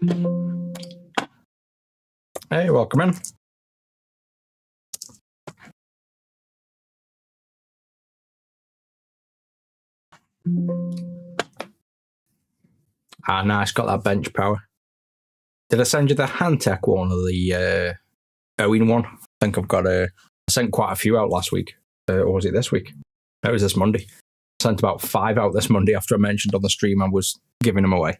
Hey, welcome in. Ah, nice, got that bench power. Did I send you the Handtech one or the Owen one? I think I sent quite a few out last week. Or was it this week? It was this Monday. I sent about 5 out this Monday after I mentioned on the stream I was giving them away.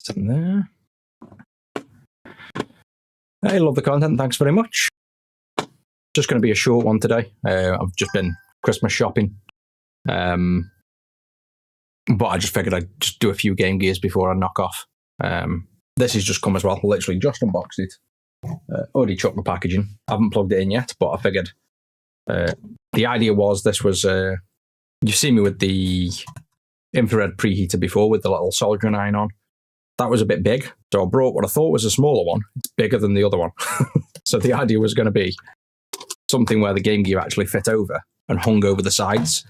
Something there. Hey, love the content. Thanks very much. Just going to be a short one today. I've just been Christmas shopping. But I just figured I'd just do a few Game Gears before I knock off. This has just come as well. Literally just unboxed it. Already chucked the packaging. I haven't plugged it in yet, but I figured the idea was this was... you've seen me with the infrared preheater before with the little soldering iron on. That was a bit big, so I brought what I thought was a smaller one. It's bigger than the other one. So the idea was going to be something where the Game Gear actually fit over and hung over the sides.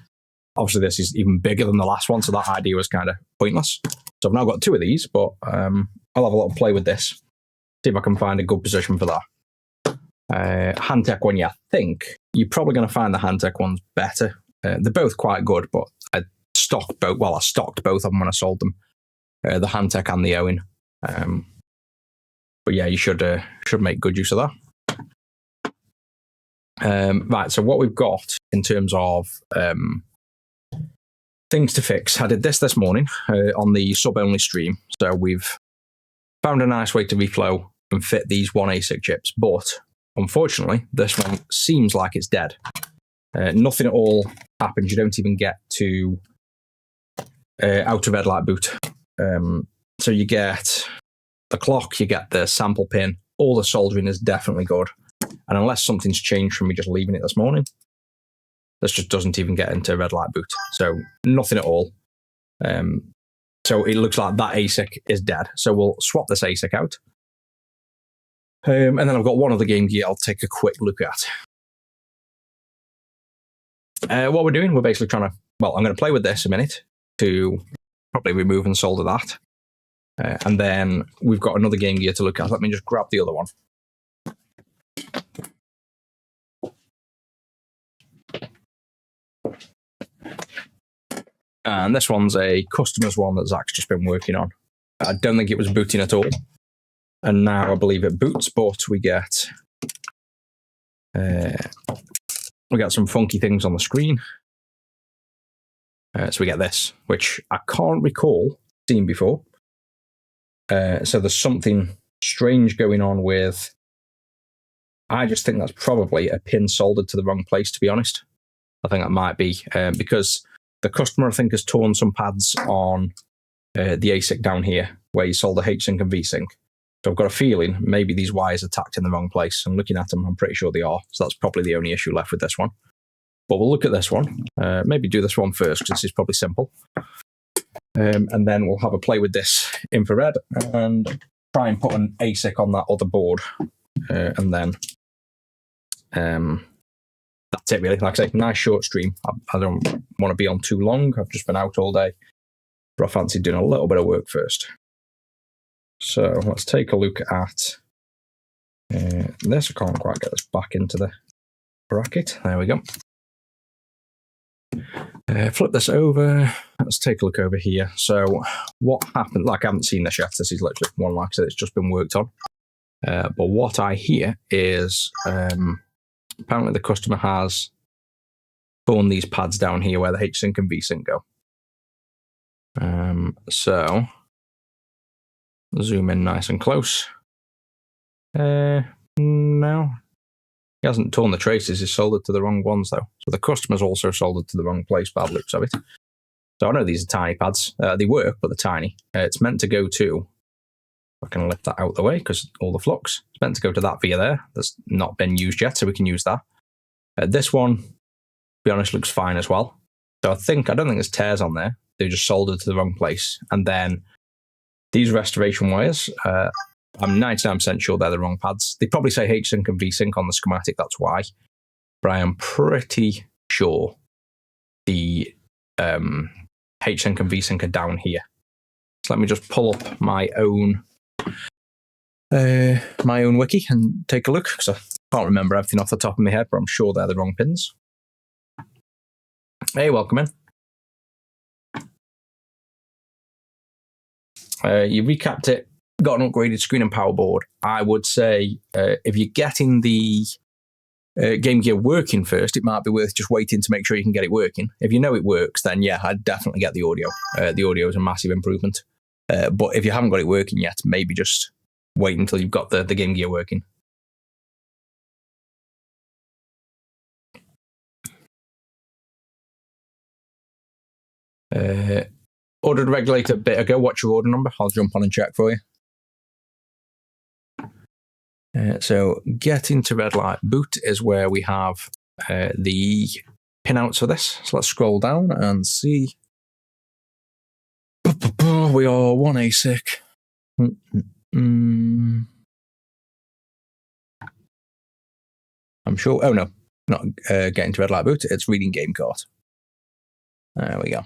Obviously, this is even bigger than the last one, so that idea was kind of pointless. So I've now got 2 of these, but I'll have a little play with this, see if I can find a good position for that. Handtech one, yeah, I think you're probably going to find the Handtech ones better. They're both quite good, but I stocked both of them when I sold them. The Handtech and the Owen. But yeah, you should make good use of that. Right, so what we've got in terms of things to fix. I did this morning on the sub-only stream. So we've found a nice way to reflow and fit these 1 ASIC chips. But unfortunately, this one seems like it's dead. Nothing at all happens. You don't even get to out of red light boot. So you get the clock, you get the sample pin, all the soldering is definitely good. And unless something's changed from me just leaving it this morning, this just doesn't even get into red light boot. So nothing at all. So it looks like that ASIC is dead. So we'll swap this ASIC out. And then I've got one other Game Gear I'll take a quick look at. What we're doing, we're basically trying to, well, I'm going to play with this a minute to probably remove and solder that. And then we've got another Game Gear to look at. Let me just grab the other one. And this one's a customer's one that Zach's just been working on. I don't think it was booting at all. And now I believe it boots, but we get some funky things on the screen. So we get this, which I can't recall seeing before. So there's something strange going on with... I just think that's probably a pin soldered to the wrong place, to be honest. I think that might be because the customer, I think, has torn some pads on the ASIC down here where you solder H-Sync and V-Sync. So I've got a feeling maybe these wires are tacked in the wrong place. And looking at them, I'm pretty sure they are. So that's probably the only issue left with this one. But we'll look at this one. Maybe do this one first, because this is probably simple. And then we'll have a play with this infrared and try and put an ASIC on that other board. And then that's it, really. Like I say, nice short stream. I don't want to be on too long. I've just been out all day. But I fancy doing a little bit of work first. So let's take a look at this. I can't quite get this back into the bracket. There we go. Flip this over. Let's take a look over here. So what happened, like I haven't seen this yet. This is literally one, like I said, it's just been worked on. But what I hear is apparently the customer has torn these pads down here where the H-Sync and V-Sync go. So zoom in nice and close. No. He hasn't torn the traces, he's soldered to the wrong ones though. So the customer's also soldered to the wrong place by the looks of it. So I know these are tiny pads. They work, but they're tiny. It's meant to go to, I can lift that out of the way because all the flux. It's meant to go to that via there. That's not been used yet, so we can use that. This one, to be honest, looks fine as well. So I don't think there's tears on there. They just soldered to the wrong place. And then these restoration wires, I'm 99% sure they're the wrong pads. They probably say H-Sync and V-Sync on the schematic, that's why. But I am pretty sure the H-Sync and V-Sync are down here. So let me just pull up my own wiki and take a look, because I can't remember everything off the top of my head, but I'm sure they're the wrong pins. Hey, welcome in. You recapped it, got an upgraded screen and power board. I would say if you're getting the Game Gear working first, it might be worth just waiting to make sure you can get it working. If you know it works, then yeah, I'd definitely get the audio. The audio is a massive improvement. But if you haven't got it working yet, maybe just wait until you've got the Game Gear working. Ordered a regulator a bit ago. What's your order number? I'll jump on and check for you. So getting to red light boot is where we have the pinouts for this. So let's scroll down and see. We are one ASIC. I'm sure. Oh no, not getting to red light boot. It's reading game cart. There we go.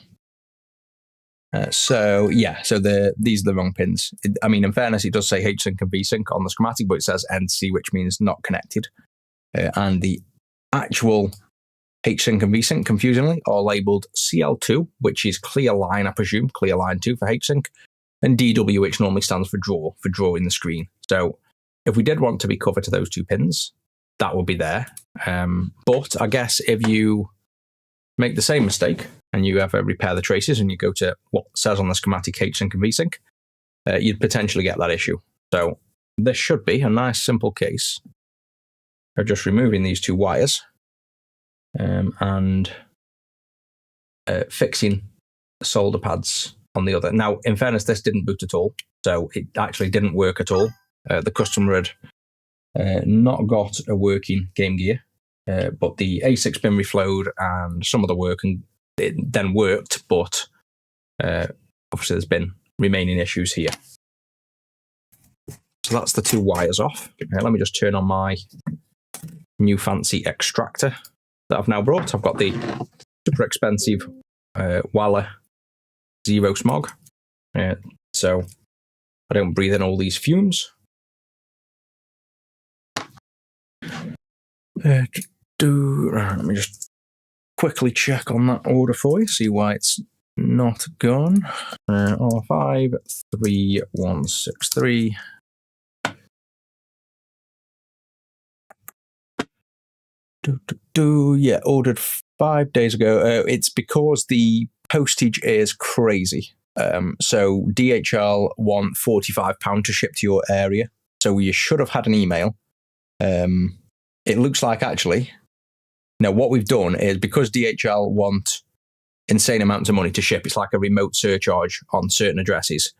So yeah, so these are the wrong pins. I mean, in fairness, it does say H-Sync and V-Sync on the schematic, but it says NC, which means not connected. And the actual H-Sync and V-Sync, confusingly, are labelled CL2, which is clear line, I presume, clear line 2 for H-Sync, and DW, which normally stands for drawing the screen. So if we did want to be covered to those two pins, that would be there. But I guess if you make the same mistake and you ever repair the traces and you go to what says on the schematic H-Sync and V-Sync, you'd potentially get that issue. So this should be a nice simple case of just removing these two wires and fixing the solder pads on the other. Now, in fairness, this didn't boot at all, so it actually didn't work at all. The customer had not got a working Game Gear, but the A6 bin reflowed and some of the work, and it then worked, but obviously there's been remaining issues here. So that's the two wires off. Let me just turn on my new fancy extractor that I've now brought. I've got the super expensive Wala Zero Smog, so I don't breathe in all these fumes. Let me just quickly check on that order for you, see why it's not gone. R53163. Yeah, ordered 5 days ago. It's because the postage is crazy. So DHL want £45 to ship to your area. So you should have had an email. It looks like actually, now what we've done is because DHL want insane amounts of money to ship, it's like a remote surcharge on certain addresses,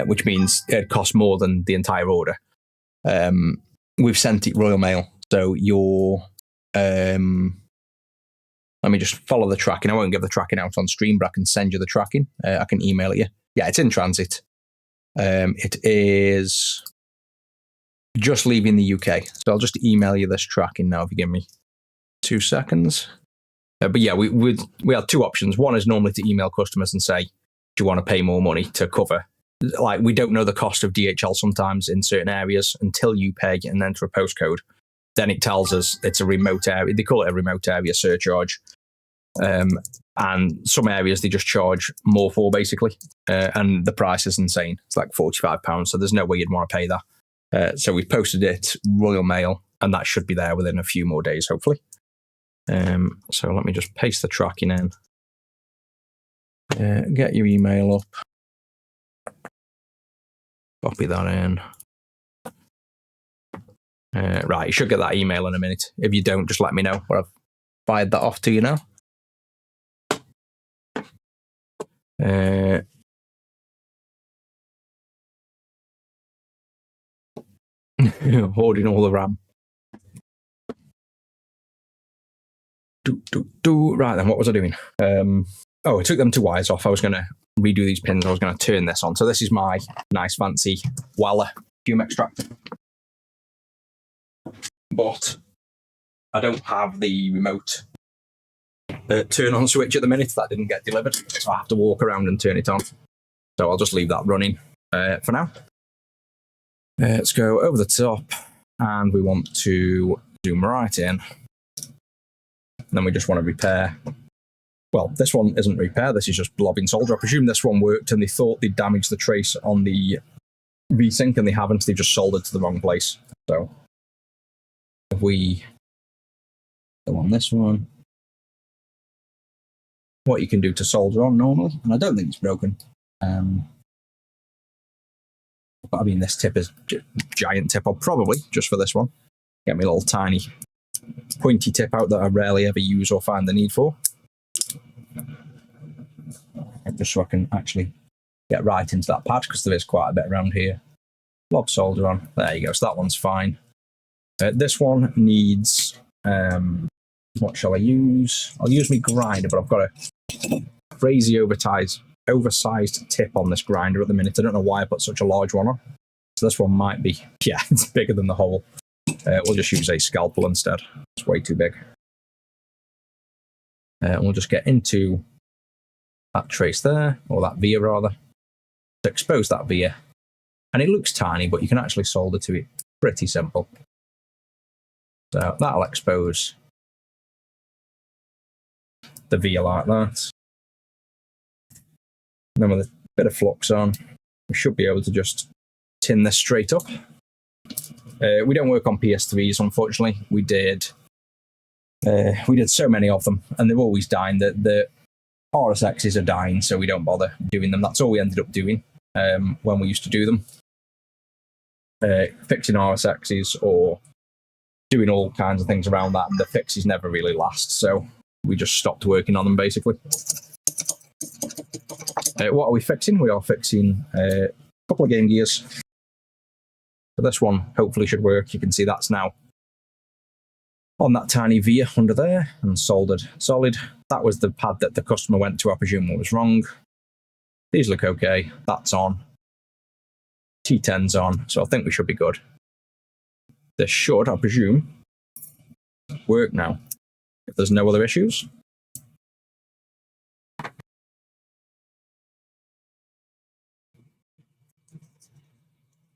which means it costs more than the entire order. We've sent it Royal Mail. So your let me just follow the tracking. I won't give the tracking out on stream, but I can send you the tracking. I can email it you. Yeah, it's in transit. It is just leaving the UK. So I'll just email you this tracking now if you give me 2 seconds. But yeah, we have two options. One is normally to email customers and say, do you want to pay more money to cover? Like, we don't know the cost of DHL sometimes in certain areas until you pay and enter a postcode. Then it tells us it's a remote area. They call it a remote area surcharge. And some areas they just charge more for, basically. And the price is insane. It's like £45. So there's no way you'd want to pay that. So we've posted it Royal Mail, and that should be there within a few more days, hopefully. So let me just paste the tracking in. Get your email up. Copy that in. Right, you should get that email in a minute. If you don't, just let me know, or I've fired that off to you now. Hoarding all the RAM. Right then, what was I doing? I took them two wires off. I was going to redo these pins. I was going to turn this on. So this is my nice fancy Wala fume extractor. But I don't have the remote turn on switch at the minute. That didn't get delivered. So I have to walk around and turn it on. So I'll just leave that running for now. Let's go over the top. And we want to zoom right in. And then we just want to repair. Well, this one isn't repair, this is just blobbing solder. I presume this one worked and they thought they'd damaged the trace on the V-Sync and they haven't, they've just soldered to the wrong place. So, if we go on this one, what you can do to solder on normally, and I don't think it's broken. But I mean, this tip is giant tip. I'll probably, just for this one, get me a little tiny pointy tip out that I rarely ever use or find the need for. Just so I can actually get right into that pad, because there is quite a bit around here. Blob solder on. There you go. So that one's fine. This one needs, what shall I use? I'll use my grinder, but I've got a crazy oversized tip on this grinder at the minute. I don't know why I put such a large one on. So this one might be, yeah, it's bigger than the hole. We'll just use a scalpel instead. It's way too big. And we'll just get into that trace there, or that via rather, to expose that via. And it looks tiny, but you can actually solder to it. Pretty simple. So that'll expose the via like that. And then with a bit of flux on, we should be able to just tin this straight up. We don't work on PS3s, unfortunately. We did so many of them, and they're always dying. The RSXs are dying, so we don't bother doing them. That's all we ended up doing when we used to do them. Fixing RSXs or doing all kinds of things around that, and the fixes never really last, so we just stopped working on them, basically. What are we fixing? We are fixing a couple of Game Gears. But this one hopefully should work. You can see that's now on that tiny via under there and soldered solid. That was the pad that the customer went to. I presume what was wrong. These look okay. That's on. T10's on. So I think we should be good. This should, I presume, work now. If there's no other issues.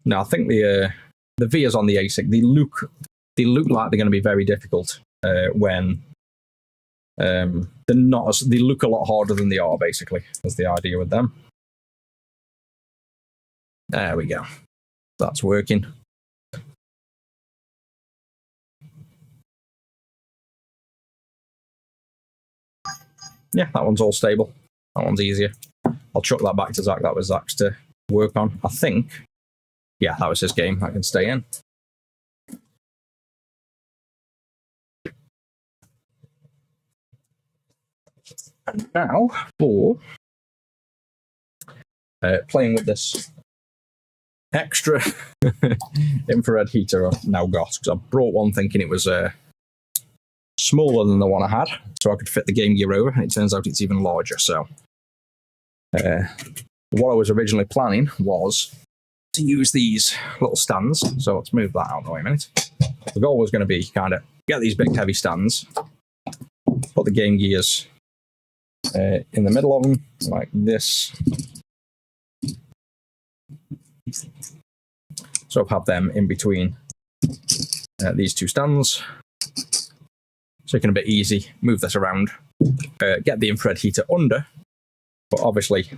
No, I think the vias on the ASIC, they look like they're going to be very difficult when they're not as, they look a lot harder than they are, basically, is the idea with them. There we go. That's working. Yeah, that one's all stable. That one's easier. I'll chuck that back to Zach. That was Zach's to work on. I think, yeah, that was his game. That can stay in. And now for playing with this extra infrared heater I've now got, because I brought one thinking it was smaller than the one I had, so I could fit the Game Gear over, and it turns out it's even larger. So what I was originally planning was to use these little stands. So let's move that out of the way a minute. The goal was going to be kind of get these big heavy stands, put the Game Gears in the middle of them like this. So I've had them in between these two stands. So it can be a bit easy, move this around, get the infrared heater under, but obviously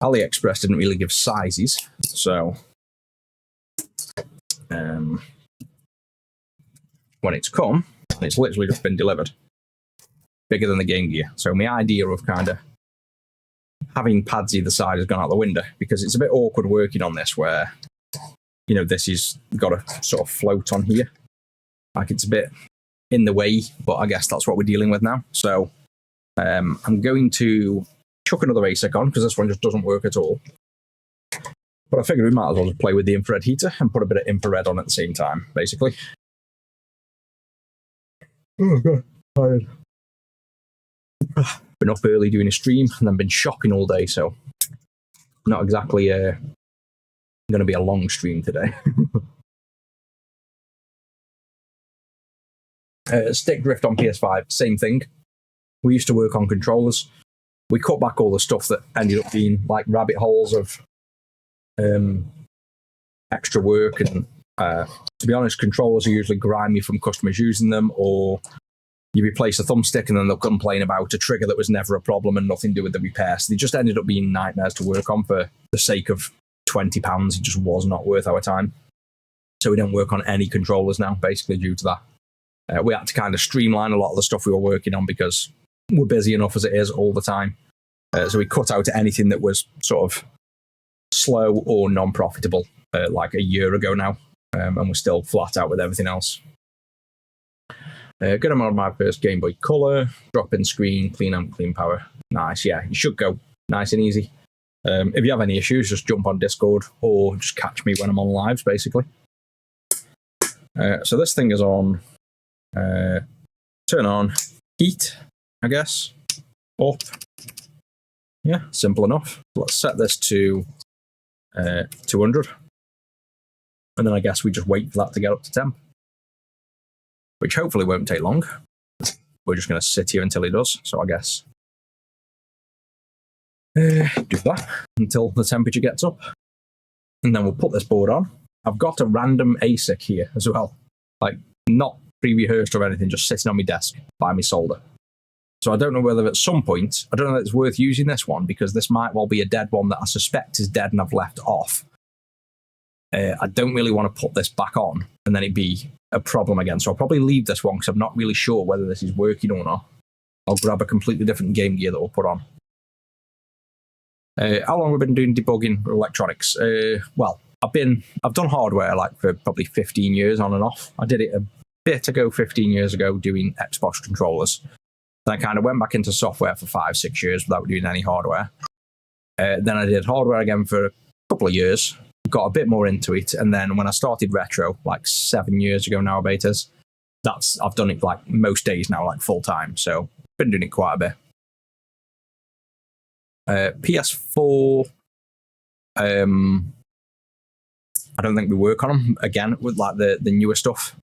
AliExpress didn't really give sizes, so when it's come, it's literally just been delivered, bigger than the Game Gear. So my idea of kind of having pads either side has gone out the window, because it's a bit awkward working on this where, you know, this is got a sort of float on here. Like it's a bit in the way, but I guess that's what we're dealing with now. So I'm going to chuck another ASIC on, because this one just doesn't work at all. But I figured we might as well just play with the infrared heater and put a bit of infrared on at the same time, basically. Oh, God. Tired. Been up early doing a stream and then been shopping all day, so not exactly going to be a long stream today. Stick drift on PS5, same thing. We used to work on controllers. We cut back all the stuff that ended up being like rabbit holes of extra work, and to be honest, controllers are usually grimy from customers using them, or you replace a thumbstick and then they'll complain about a trigger that was never a problem and nothing to do with the repair. So they just ended up being nightmares to work on for the sake of £20. It just was not worth our time. So we don't work on any controllers now, basically due to that. We had to kind of streamline a lot of the stuff we were working on because we're busy enough as it is all the time. So we cut out anything that was sort of slow or non-profitable like a year ago now. And we're still flat out with everything else. Good amount of my first Game Boy Color, drop-in screen, clean amp, clean power. Nice, yeah, you should go nice and easy. If you have any issues, just jump on Discord or just catch me when I'm on lives, basically. So this thing is on, turn on, heat, I guess, up. Yeah, simple enough. Let's set this to 200. And then I guess we just wait for that to get up to temp, which hopefully won't take long. We're just going to sit here until it does. So I guess do that until the temperature gets up. And then we'll put this board on. I've got a random ASIC here as well. Like, not pre-rehearsed or anything, just sitting on my desk by my solder. So I don't know whether at some point, I don't know if it's worth using this one, because this might well be a dead one that I suspect is dead and I've left off. I don't really want to put this back on and then it be a problem again. So I'll probably leave this one because I'm not really sure whether this is working or not. I'll grab a completely different Game Gear that we'll put on. How long have we been doing debugging electronics? Well, I've done hardware like for probably 15 years on and off. I did it a bit ago, 15 years ago, doing Xbox controllers. Then I kind of went back into software for 5-6 years without doing any hardware. Then I did hardware again for a couple of years. Got a bit more into it, and then when I started retro, like 7 years ago now, betas, I've done it like most days now, like full time. So been doing it quite a bit. PS4, I don't think we work on them again with like the newer stuff.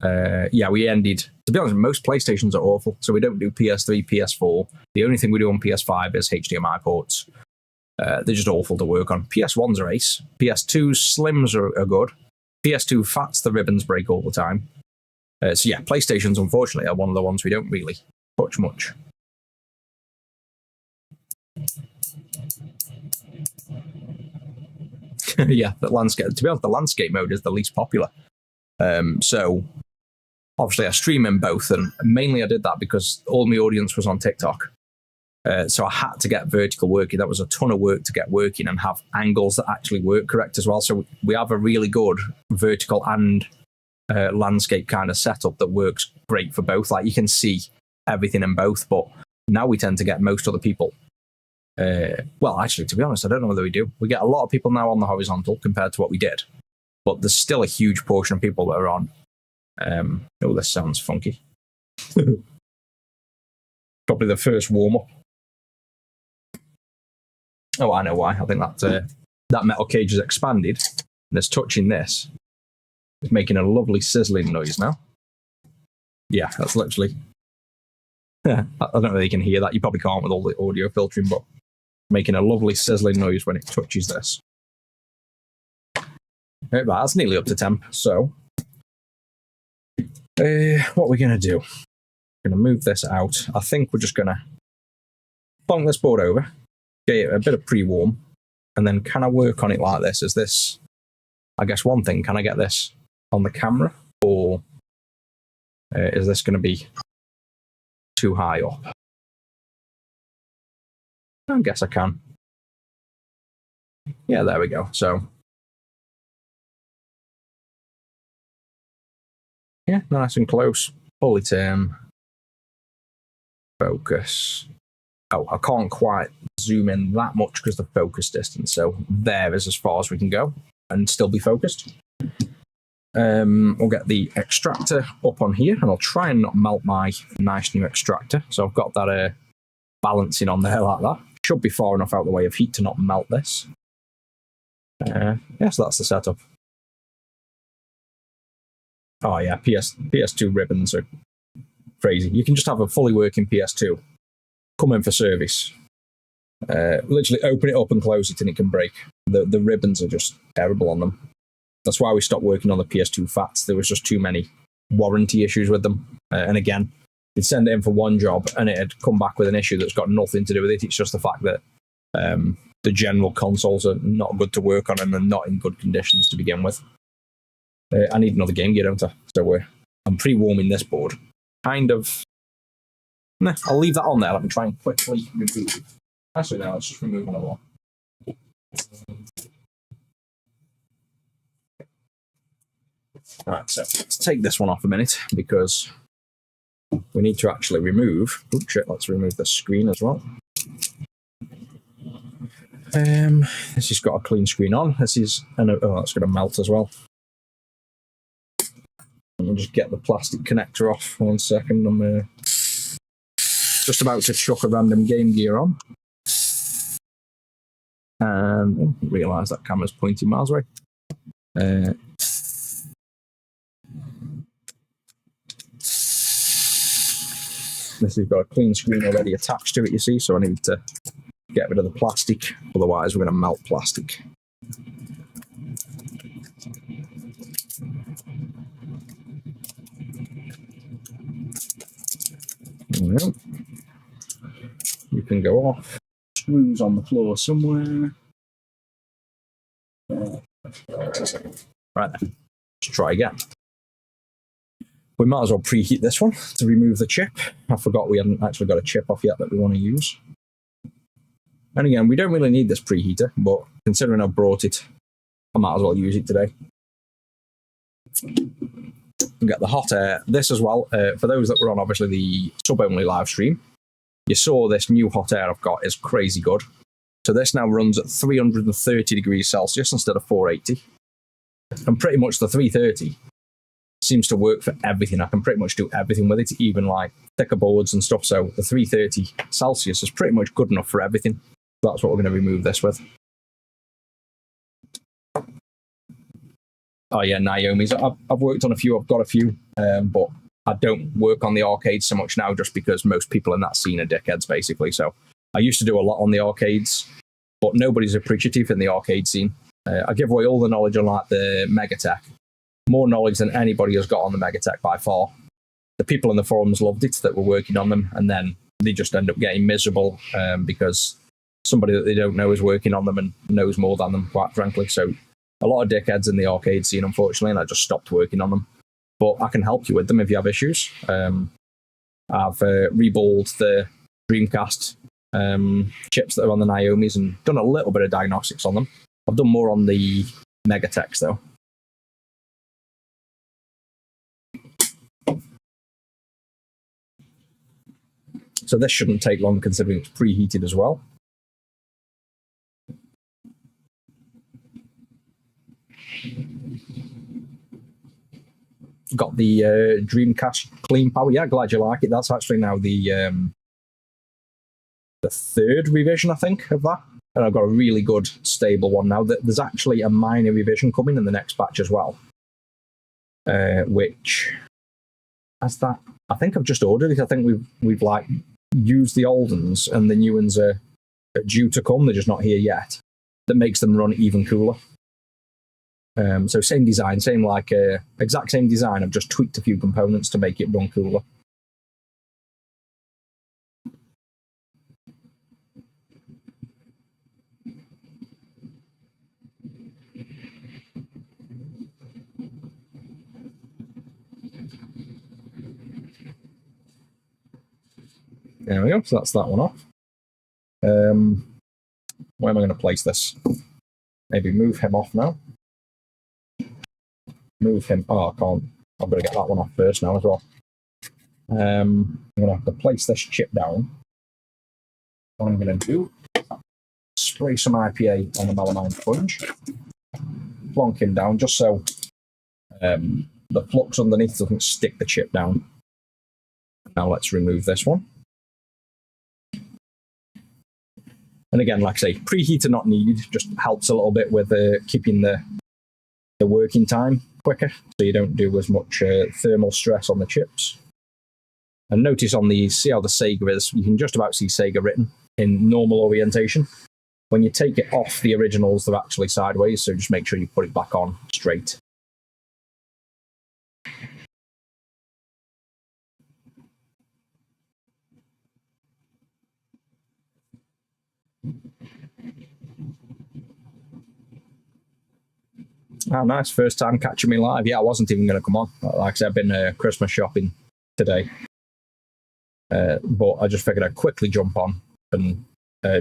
Yeah, we ended. To be honest, most PlayStations are awful, so we don't do PS3, PS4. The only thing we do on PS5 is HDMI ports. They're just awful to work on. PS1s are ace. PS2 slims are good. PS2 fats, the ribbons break all the time. So yeah, PlayStations, unfortunately, are one of the ones we don't really touch much. Yeah, the landscape. To be honest, the landscape mode is the least popular. So obviously I stream in both, and mainly I did that because all my audience was on TikTok. So I had to get vertical working. That was a ton of work to get working and have angles that actually work correct as well. So we have a really good vertical and landscape kind of setup that works great for both. Like, you can see everything in both, but now we tend to get most other people. Well, actually, to be honest, I don't know whether we do. We get a lot of people now on the horizontal compared to what we did, but there's still a huge portion of people that are on. Oh, this sounds funky. Probably the first warm-up. Oh, I know why. I think that metal cage has expanded, and it's touching this. It's making a lovely sizzling noise now. Yeah, that's literally... Yeah, I don't know if you can hear that. You probably can't with all the audio filtering, but making a lovely sizzling noise when it touches this. Right, that's nearly up to temp, so... what are we going to do? We're going to move this out. I think we're just going to bonk this board over, get it a bit of pre-warm, and then can I work on it like this? Is this, I guess, one thing, can I get this on the camera, or is this going to be too high up? I guess I can. Yeah, there we go. So, yeah, nice and close. Pull it in. Focus. Oh, I can't quite zoom in that much because the focus distance. So there is as far as we can go and still be focused. We'll get the extractor up on here, and I'll try and not melt my nice new extractor. So I've got that balancing on there like that. Should be far enough out of the way of heat to not melt this. Yeah, so that's the setup. Oh yeah, PS2 ribbons are crazy. You can just have a fully working PS2, come in for service, literally open it up and close it and it can break. The ribbons are just terrible on them. That's why we stopped working on the PS2 Fats. There was just too many warranty issues with them. And again, you'd send it in for one job and it had come back with an issue that's got nothing to do with it. It's just the fact that the general consoles are not good to work on and they're not in good conditions to begin with. I need another Game Gear, don't I? So I'm pre-warming this board. Kind of. Nah, I'll leave that on there. Let me try and quickly remove it. Actually, no, let's just remove another one. Alright, so let's take this one off a minute because we need to actually remove. Oh shit, let's remove the screen as well. This has got a clean screen on. This is, oh, that's going to melt as well. I'll just get the plastic connector off. 1 second. I'm just about to chuck a random Game Gear on. And realise that camera's pointing miles away. This has got a clean screen already attached to it, you see, so I need to get rid of the plastic. Otherwise, we're going to melt plastic. Well, you can go off. Screws on the floor somewhere. Right then, let's try again. We might as well preheat this one to remove the chip. I forgot we hadn't actually got a chip off yet that we want to use. And again, we don't really need this preheater, but considering I've brought it, I might as well use it today. Get the hot air. This as well, for those that were on obviously the sub-only live stream, you saw this new hot air I've got is crazy good. So this now runs at 330 degrees Celsius instead of 480. And pretty much the 330 seems to work for everything. I can pretty much do everything with it, even like thicker boards and stuff. So the 330 Celsius is pretty much good enough for everything. That's what we're going to remove this with. Oh yeah, Naomi's. I've worked on a few. I've got a few, but I don't work on the arcades so much now just because most people in that scene are dickheads, basically. So I used to do a lot on the arcades, but nobody's appreciative in the arcade scene. I give away all the knowledge on like the Megatech. More knowledge than anybody has got on the Megatech by far. The people in the forums loved it that were working on them, and then they just end up getting miserable because somebody that they don't know is working on them and knows more than them, quite frankly. So a lot of dickheads in the arcade scene, unfortunately, and I just stopped working on them. But I can help you with them if you have issues. I've reballed the Dreamcast chips that are on the Naomis and done a little bit of diagnostics on them. I've done more on the Megatechs, though. So this shouldn't take long considering it's preheated as well. Got the Dreamcast Clean Power. Yeah, glad you like it. That's actually now the third revision, I think, of that. And I've got a really good, stable one now. There's actually a minor revision coming in the next batch as well. Which, as that, I think I've just ordered it. I think we've like used the old ones and the new ones are due to come. They're just not here yet. That makes them run even cooler. So same design, same like exact same design. I've just tweaked a few components to make it run cooler. There we go. So that's that one off. Where am I going to place this? Maybe move him off now. Move him. Oh, I can't. I've got to get that one off first now as well. I'm going to have to place this chip down. What I'm going to do, spray some IPA on the melamine sponge, plonk him down just so the flux underneath doesn't stick the chip down. Now let's remove this one. And again, like I say, preheater not needed, just helps a little bit with keeping the working time quicker, so you don't do as much thermal stress on the chips. And notice on these, see how the Sega is, you can just about see Sega written in normal orientation. When you take it off the originals, they're actually sideways, so just make sure you put it back on straight. Oh, nice. First time catching me live. Yeah, I wasn't even going to come on. Like I said, I've been Christmas shopping today. But I just figured I'd quickly jump on and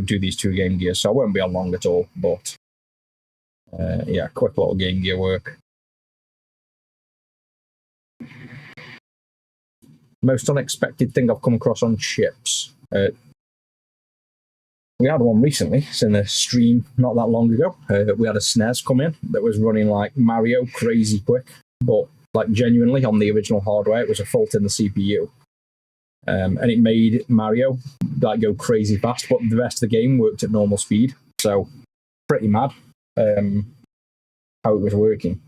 do these 2 Game Gears. So I won't be on long at all. But yeah, quick little Game Gear work. Most unexpected thing I've come across on chips. We had one recently. It's in a stream not that long ago. We had a SNES come in that was running like Mario crazy quick, but like genuinely on the original hardware, it was a fault in the CPU. And it made Mario like go crazy fast, but the rest of the game worked at normal speed. So pretty mad how it was working.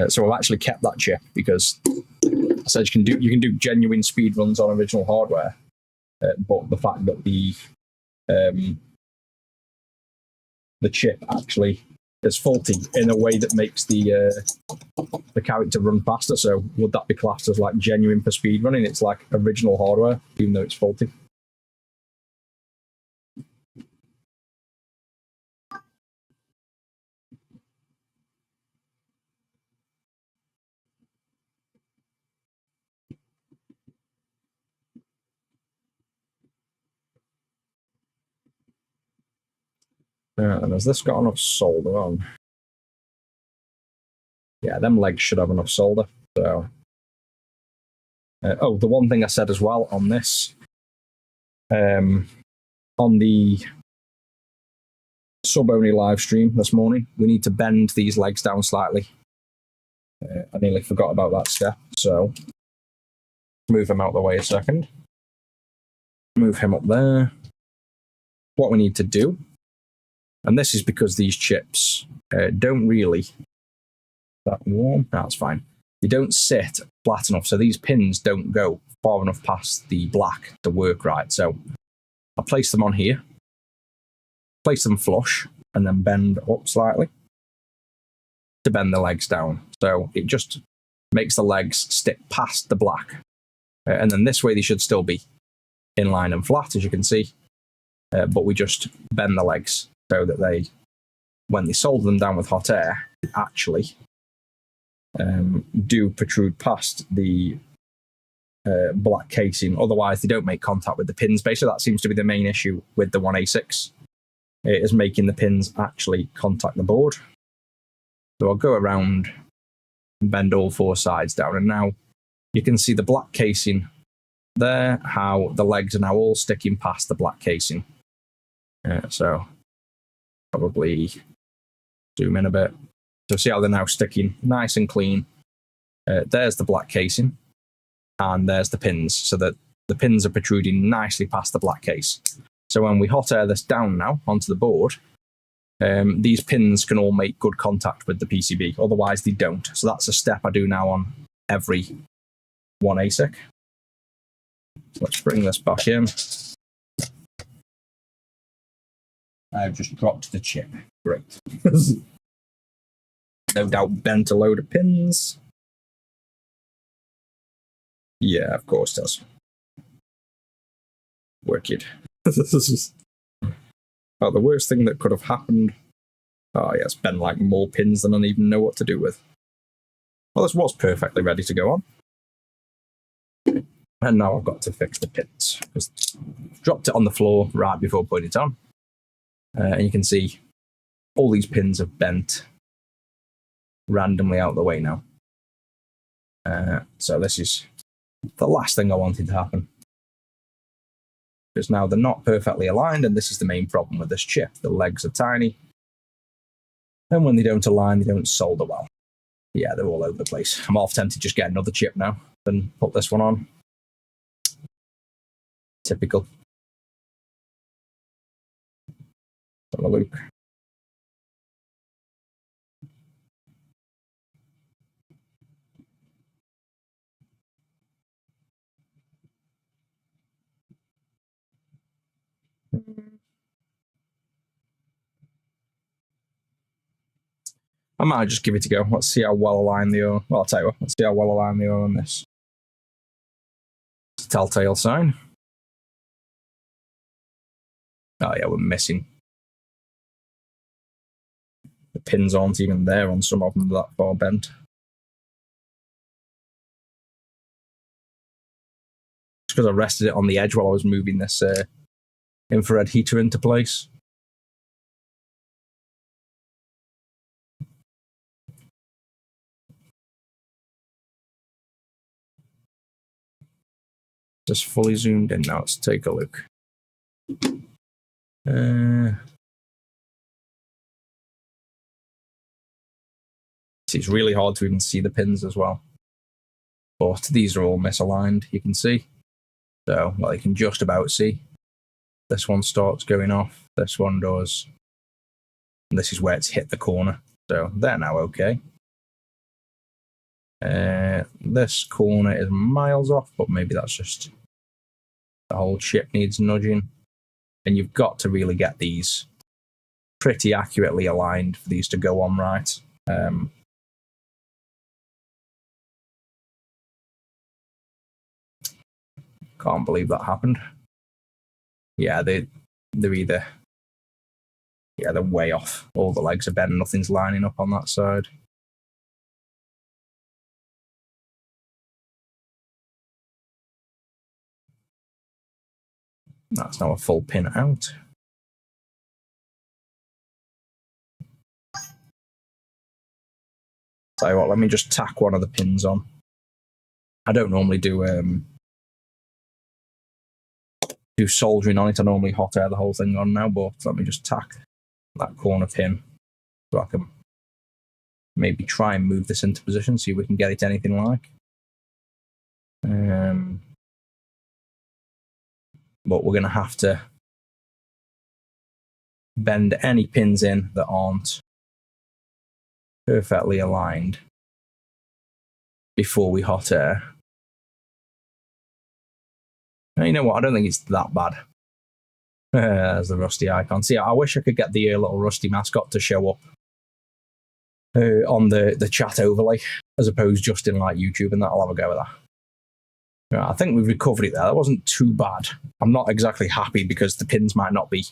So I've actually kept that chip because I said you can do genuine speed runs on original hardware, but the fact that the chip actually is faulty in a way that makes the character run faster. So would that be classed as like genuine for speed running? It's like original hardware, even though it's faulty. And has this got enough solder on? Yeah, them legs should have enough solder. So, the one thing I said as well on this, on the sub-only live stream this morning, we need to bend these legs down slightly. I nearly forgot about that step, so move him out of the way a second. Move him up there. What we need to do, and this is because these chips don't really... That warm? That's fine. They don't sit flat enough, so these pins don't go far enough past the black to work right. So I place them on here, place them flush, and then bend up slightly to bend the legs down. So it just makes the legs stick past the black. And then this way they should still be in line and flat, as you can see. But we just bend the legs so that they, when they solder them down with hot air, actually do protrude past the black casing. Otherwise, they don't make contact with the pins. Basically, that seems to be the main issue with the 1A6. It is making the pins actually contact the board. So I'll go around and bend all 4 sides down. And now you can see the black casing there, how the legs are now all sticking past the black casing. So probably zoom in a bit. So see how they're now sticking nice and clean. There's the black casing, and there's the pins, so that the pins are protruding nicely past the black case. So when we hot air this down now onto the board, these pins can all make good contact with the PCB. Otherwise, they don't. So that's a step I do now on every one ASIC. So let's bring this back in. I've just dropped the chip. Great. No doubt bent a load of pins. Yeah, of course it does. Wicked. Oh, the worst thing that could have happened. Oh, yeah, it's bent like more pins than I even know what to do with. Well, this was perfectly ready to go on. And now I've got to fix the pins. I've dropped it on the floor right before putting it on. And you can see all these pins have bent randomly out of the way now. So this is the last thing I wanted to happen. Because now they're not perfectly aligned, and this is the main problem with this chip. The legs are tiny, and when they don't align, they don't solder well. Yeah, they're all over the place. I'm half tempted to just get another chip now and put this one on. Typical. Have a look. I might just give it a go. Let's see how well aligned they are. Well, I'll tell you what, let's see how well aligned they are on this. It's a telltale sign. Oh yeah, we're missing. The pins aren't even there on some of them, that far bent. Just because I rested it on the edge while I was moving this infrared heater into place. Just fully zoomed in now. Let's take a look. It's really hard to even see the pins as well. But these are all misaligned, you can see. So, well, you can just about see. This one starts going off. This one does. And this is where it's hit the corner. So they're now okay. This corner is miles off, but maybe that's just the whole chip needs nudging. And you've got to really get these pretty accurately aligned for these to go on right. Can't believe that happened. Yeah, they're either... Yeah, they're way off. All the legs are bent, nothing's lining up on that side. That's now a full pin out. Tell you what, let me just tack one of the pins on. I don't normally do soldering on it. I normally hot air the whole thing on now, but let me just tack that corner pin so I can maybe try and move this into position, see if we can get it anything like. But we're going to have to bend any pins in that aren't perfectly aligned before we hot air. And you know what? I don't think it's that bad. There's the Rusty icon. See, I wish I could get the little Rusty mascot to show up on the chat overlay, as opposed just in like YouTube, and that'll have a go with that. Yeah, I think we've recovered it there. That wasn't too bad. I'm not exactly happy because the pins might not be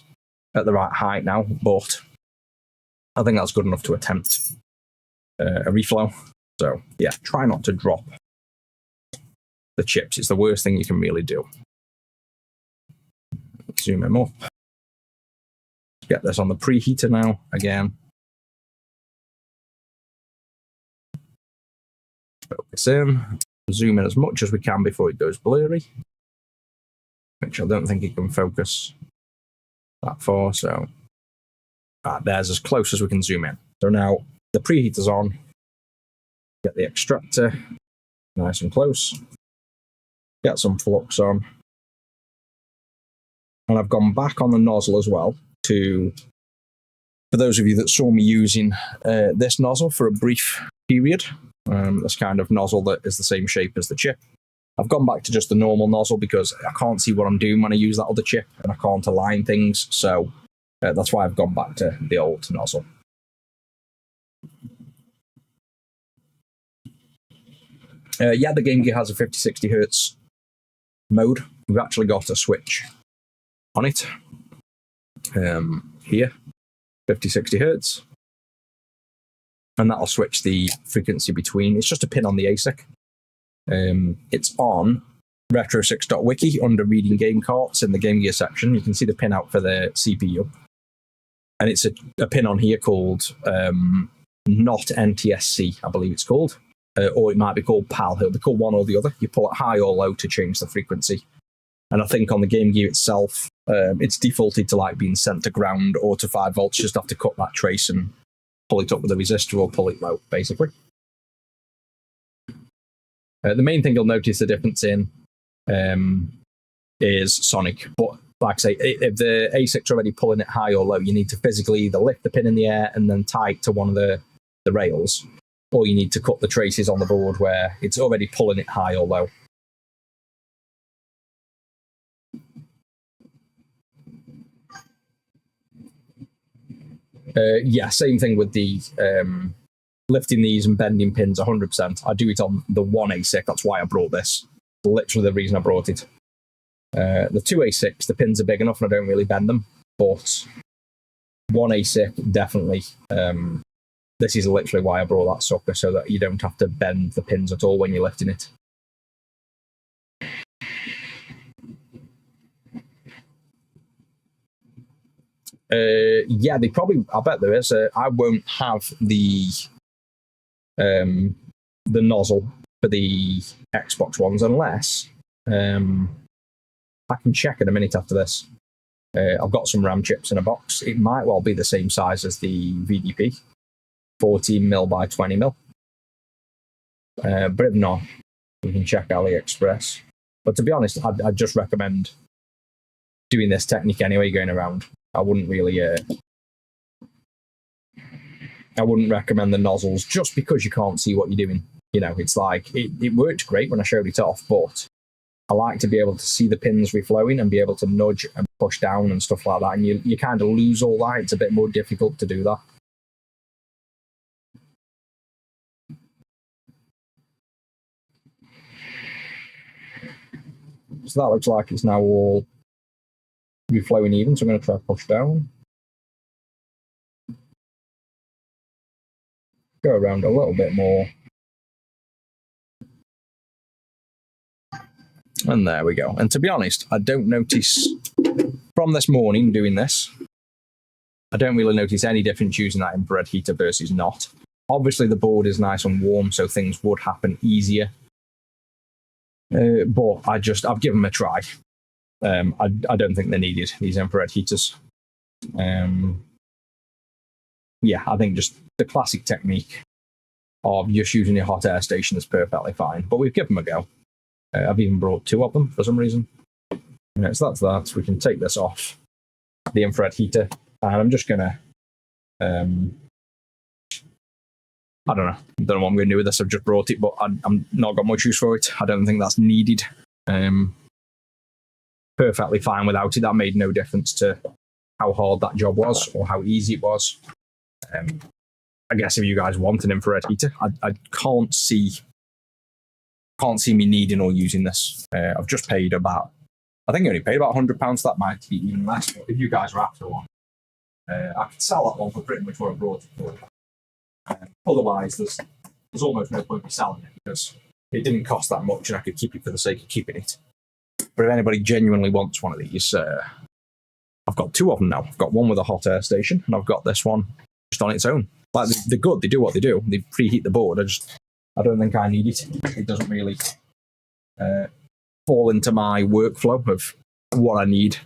at the right height now, but I think that's good enough to attempt a reflow. So yeah, try not to drop the chips. It's the worst thing you can really do. Zoom him up. Get this on the preheater now again. Focus in. Zoom in as much as we can before it goes blurry, which I don't think it can focus that far. So there's as close as we can zoom in. So now the preheater's on. Get the extractor nice and close. Get some flux on. And I've gone back on the nozzle as well for those of you that saw me using this nozzle for a brief period, this kind of nozzle that is the same shape as the chip. I've gone back to just the normal nozzle because I can't see what I'm doing when I use that other chip and I can't align things. So that's why I've gone back to the old nozzle. Yeah, the Game Gear has a 50-60 Hertz mode. We've actually got a switch on it here, 50-60 Hertz. And that'll switch the frequency between. It's just a pin on the ASIC. It's on retro6.wiki under reading game carts in the Game Gear section. You can see the pin out for the CPU. And it's a pin on here called not NTSC, I believe it's called. Or it might be called PAL. It'll be called one or the other. You pull it high or low to change the frequency. And I think on the Game Gear itself, it's defaulted to like being sent to ground or to 5 volts. Just have to cut that trace and pull it up with a resistor or pull it low, basically. The main thing you'll notice the difference in is Sonic. But like I say, if the ASIC's already pulling it high or low, you need to physically either lift the pin in the air and then tie it to one of the rails, or you need to cut the traces on the board where it's already pulling it high or low. Yeah, same thing with the lifting these and bending pins 100%. I do it on the one ASIC. That's why I brought this. Literally the reason I brought it. The two A6, the pins are big enough and I don't really bend them. But one ASIC, definitely. This is literally why I brought that sucker, so that you don't have to bend the pins at all when you're lifting it. Yeah, I bet there is. I won't have the nozzle for the Xbox ones unless I can check in a minute after this. I've got some RAM chips in a box. It might well be the same size as the VDP, 14mm by 20mm. But if not, we can check AliExpress. But to be honest, I'd just recommend doing this technique anyway, going around. I wouldn't really. I wouldn't recommend the nozzles just because you can't see what you're doing. You know, it's like it worked great when I showed it off, but I like to be able to see the pins reflowing and be able to nudge and push down and stuff like that. And you kind of lose all that. It's a bit more difficult to do that. So that looks like it's now all reflowing even. So I'm going to try to push down. Go around a little bit more. And there we go. And to be honest, I don't notice, from this morning doing this, I don't really notice any difference using that infrared heater versus not. Obviously, the board is nice and warm, so things would happen easier. But I've given them a try. I don't think they're needed, these infrared heaters. Yeah, I think just the classic technique of just using your hot air station is perfectly fine. But we've given them a go. I've even brought two of them for some reason. So that's that. We can take this off the infrared heater. And I'm just going to... I don't know what I'm going to do with this. I've just brought it, but I'm not got much use for it. I don't think that's needed. Perfectly fine without it. That made no difference to how hard that job was or how easy it was. I guess if you guys want an infrared heater, I can't see me needing or using this. I've just paid about, I think I only paid about £100. That might be even less. But if you guys are after one, I could sell that one for pretty much what I brought it for. Otherwise, there's almost no point in selling it because it didn't cost that much and I could keep it for the sake of keeping it. But if anybody genuinely wants one of these, I've got two of them now. I've got one with a hot air station and I've got this one just on its own. Like they're good. They do what they do. They preheat the board. I don't think I need it. It doesn't really fall into my workflow of what I need.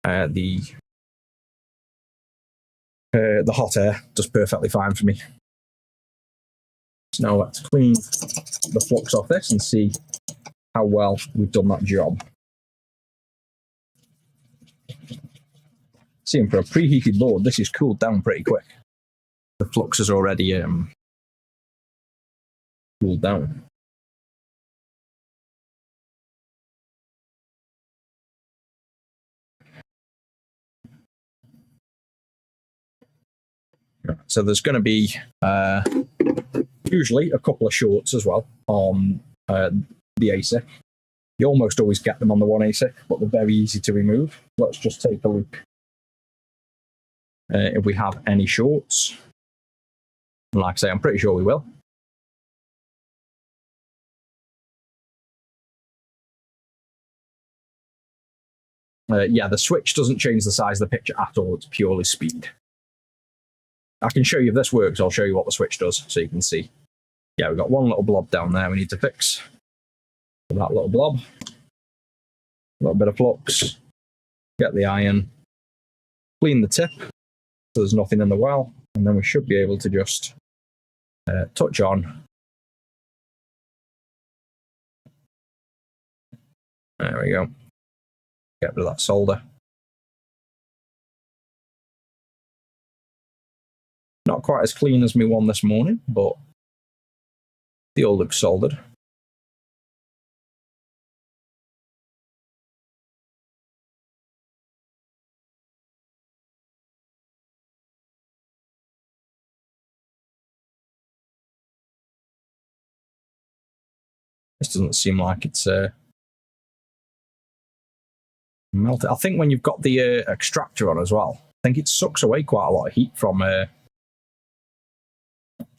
The hot air does perfectly fine for me. So now let's clean the flux off this and see how well we've done that job. Seeing for a preheated board, this is cooled down pretty quick. The flux is already cooled down. So there's going to be usually a couple of shorts as well on the ASIC. You almost always get them on the one ASIC, but they're very easy to remove. Let's just take a look if we have any shorts. And like I say, I'm pretty sure we will. Yeah, the switch doesn't change the size of the picture at all. It's purely speed. I can show you if this works. I'll show you what the switch does so you can see. Yeah, we've got one little blob down there we need to fix. That little blob. A little bit of flux. Get the iron. Clean the tip so there's nothing in the well. And then we should be able to just touch on There we go. Get rid of that solder. Not quite as clean as my one this morning, but they all look soldered. This doesn't seem like it's melted. I think when you've got the extractor on as well, I think it sucks away quite a lot of heat from.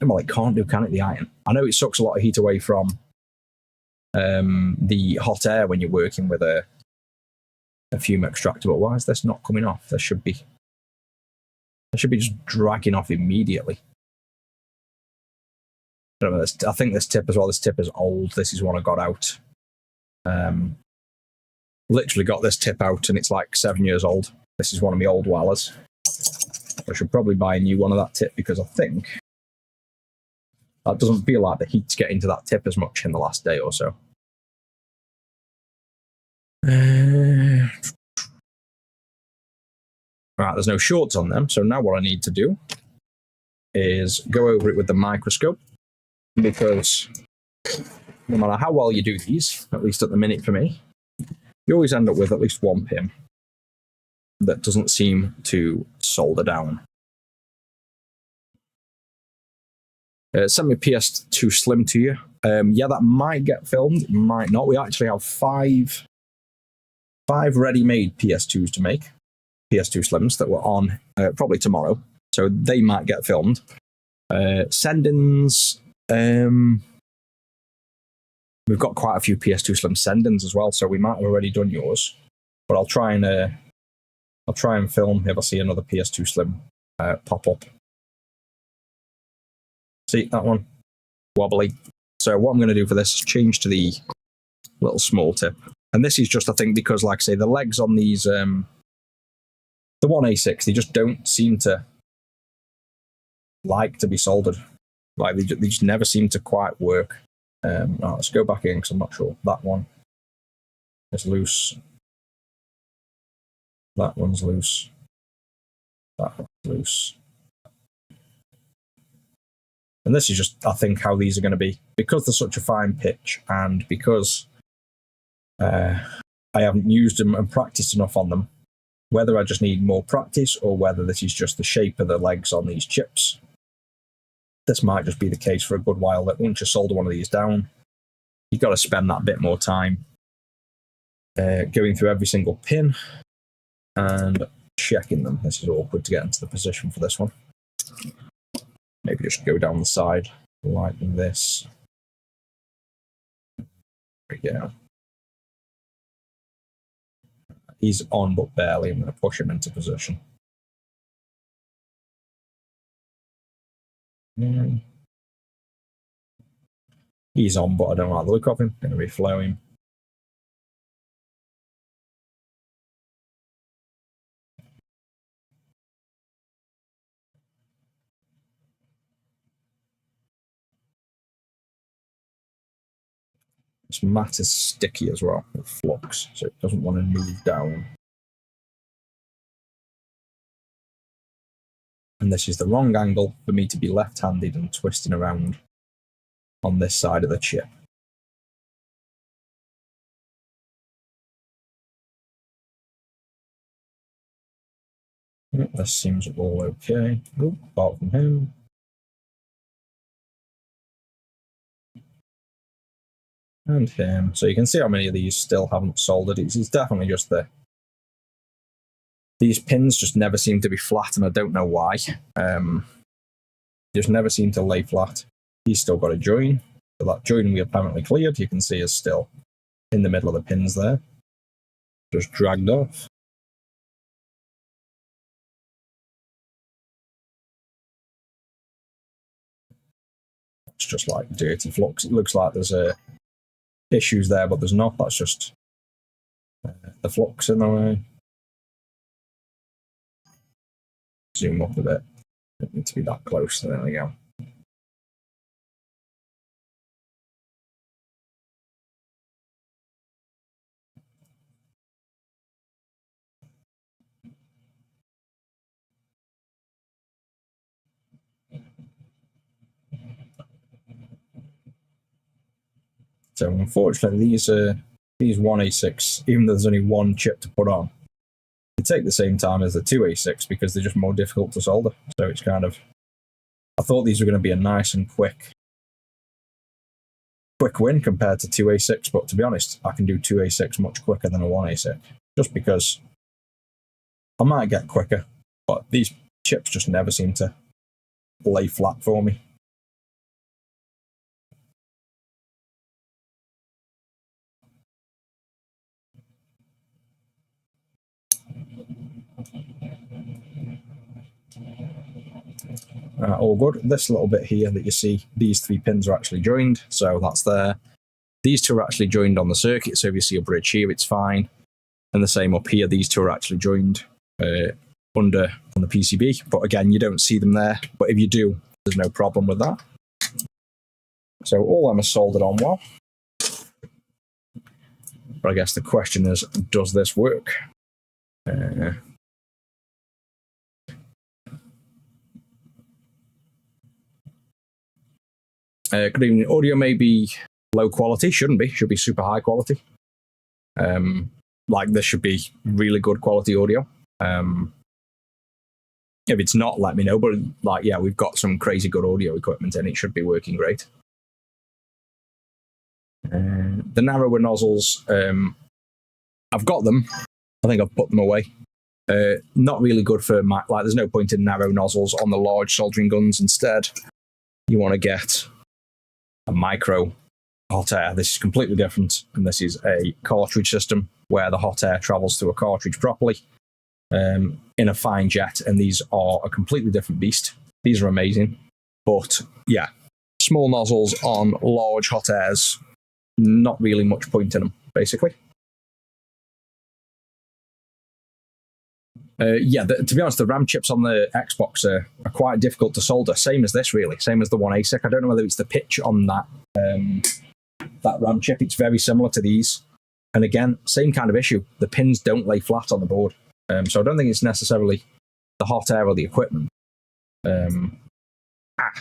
Well, it can't do, can it? The iron. I know it sucks a lot of heat away from the hot air when you're working with a fume extractor. But why is this not coming off? This should be just dragging off immediately. I don't know. I think this tip as well. This tip is old. This is one I got out. Literally got this tip out, and it's like 7 years old. This is one of my old Wallers. I should probably buy a new one of that tip because I think that doesn't feel like the heat's getting to that tip as much in the last day or so. Right, there's no shorts on them, so now what I need to do is go over it with the microscope, because no matter how well you do these, at least at the minute for me, you always end up with at least one pin that doesn't seem to solder down. Send me PS2 Slim to you. Yeah, that might get filmed, might not. We actually have five ready-made PS2s to make, PS2 Slims that were on probably tomorrow, so they might get filmed. Send-ins, we've got quite a few PS2 Slim send-ins as well, so we might have already done yours. But I'll try and film if I see another PS2 Slim pop up. See that one? Wobbly. So what I'm going to do for this is change to the little small tip. And this is just, I think, because, like I say, the legs on these, the 1A6, they just don't seem to like to be soldered. Like, they just never seem to quite work. Let's go back in because I'm not sure. That one is loose. That one's loose. That one's loose. And this is just, I think, how these are going to be. Because they're such a fine pitch, and because I haven't used them and practiced enough on them, whether I just need more practice or whether this is just the shape of the legs on these chips, this might just be the case for a good while, that once you solder one of these down, you've got to spend that bit more time going through every single pin and checking them. This is awkward to get into the position for this one. Maybe just go down the side like this. There we go. He's on, but barely. I'm going to push him into position. He's on, but I don't like the look of him. Going to reflow him. This mat is sticky as well with flux, so it doesn't want to move down. And this is the wrong angle for me to be left-handed and twisting around on this side of the chip. This seems all okay. Apart from him. And him. So you can see how many of these still haven't soldered. It's definitely just these pins just never seem to be flat, and I don't know why. Just never seem to lay flat. He's still got a join. So that join we apparently cleared, you can see, is still in the middle of the pins there. Just dragged off. It's just like dirty flux. It looks like there's issues there, but there's not. That's just the flux in the way. Zoom up a bit. Don't need to be that close. There we go. So unfortunately, these 1A6, even though there's only one chip to put on, they take the same time as the 2A6 because they're just more difficult to solder. So it's kind of, I thought these were going to be a nice and quick win compared to 2A6, but to be honest, I can do 2A6 much quicker than a 1A6, just because I might get quicker, but these chips just never seem to lay flat for me. All good. This little bit here that you see, these 3 pins are actually joined, so that's there. These 2 are actually joined on the circuit, so if you see a bridge here, it's fine. And the same up here, these 2 are actually joined under on the PCB, but again, you don't see them there. But if you do, there's no problem with that. So all them are soldered on well. But I guess the question is, does this work? Good evening. Audio may be low quality, shouldn't be, should be super high quality. Like this should be really good quality audio. If it's not, let me know. But like, yeah, we've got some crazy good audio equipment and it should be working great. The narrower nozzles, I've got them. I think I've put them away. Not really good for like. There's no point in narrow nozzles on the large soldering guns. Instead, you want to get a micro hot air. This is completely different, and this is a cartridge system where the hot air travels through a cartridge properly in a fine jet, and these are a completely different beast. These are amazing, but yeah, small nozzles on large hot airs, not really much point in them, basically. To be honest, the RAM chips on the Xbox are quite difficult to solder. Same as this, really. Same as the 1ASIC. I don't know whether it's the pitch on that RAM chip. It's very similar to these. And again, same kind of issue. The pins don't lay flat on the board. So I don't think it's necessarily the hot air or the equipment.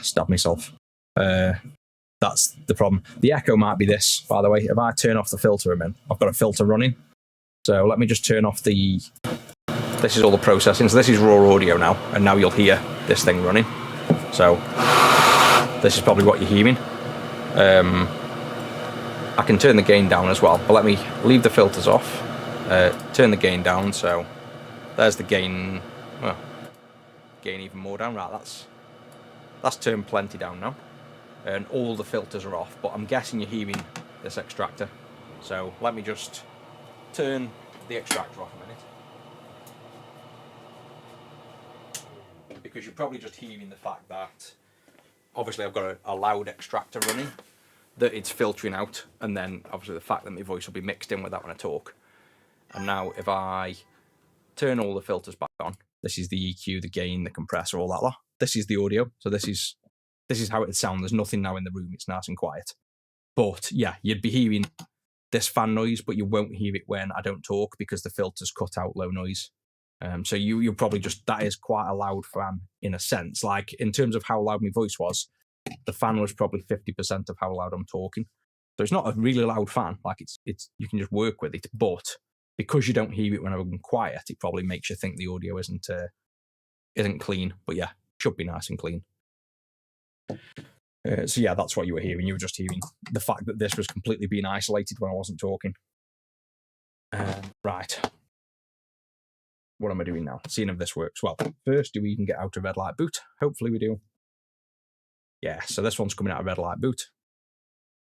Stabbed myself. That's the problem. The echo might be this, by the way. If I turn off the filter a minute, I've got a filter running. So let me just turn off the... This is all the processing. So this is raw audio now, and now you'll hear this thing running. So this is probably what you're hearing. I can turn the gain down as well, but let me leave the filters off, turn the gain down. So there's the gain. Well, gain even more down. Right, that's turned plenty down now, and all the filters are off. But I'm guessing you're hearing this extractor. So let me just turn the extractor off a minute. Because you're probably just hearing the fact that obviously I've got a loud extractor running that it's filtering out, and then obviously the fact that my voice will be mixed in with that when I talk. And now if I turn all the filters back on, this is the EQ, the gain, the compressor, all that lot. This is the audio. So this is how it would sound. There's nothing now in the room. It's nice and quiet. But yeah, you'd be hearing this fan noise, but you won't hear it when I don't talk because the filters cut out low noise. So you'll probably just, that is quite a loud fan in a sense. Like in terms of how loud my voice was, the fan was probably 50% of how loud I'm talking. So it's not a really loud fan. Like it's you can just work with it, but because you don't hear it when I'm quiet, it probably makes you think the audio isn't clean. But yeah, should be nice and clean. So yeah, that's what you were hearing. You were just hearing the fact that this was completely being isolated when I wasn't talking. Right. What am I doing now? Seeing if this works. Well, first, do we even get out of red light boot? Hopefully we do. Yeah, so this one's coming out of red light boot,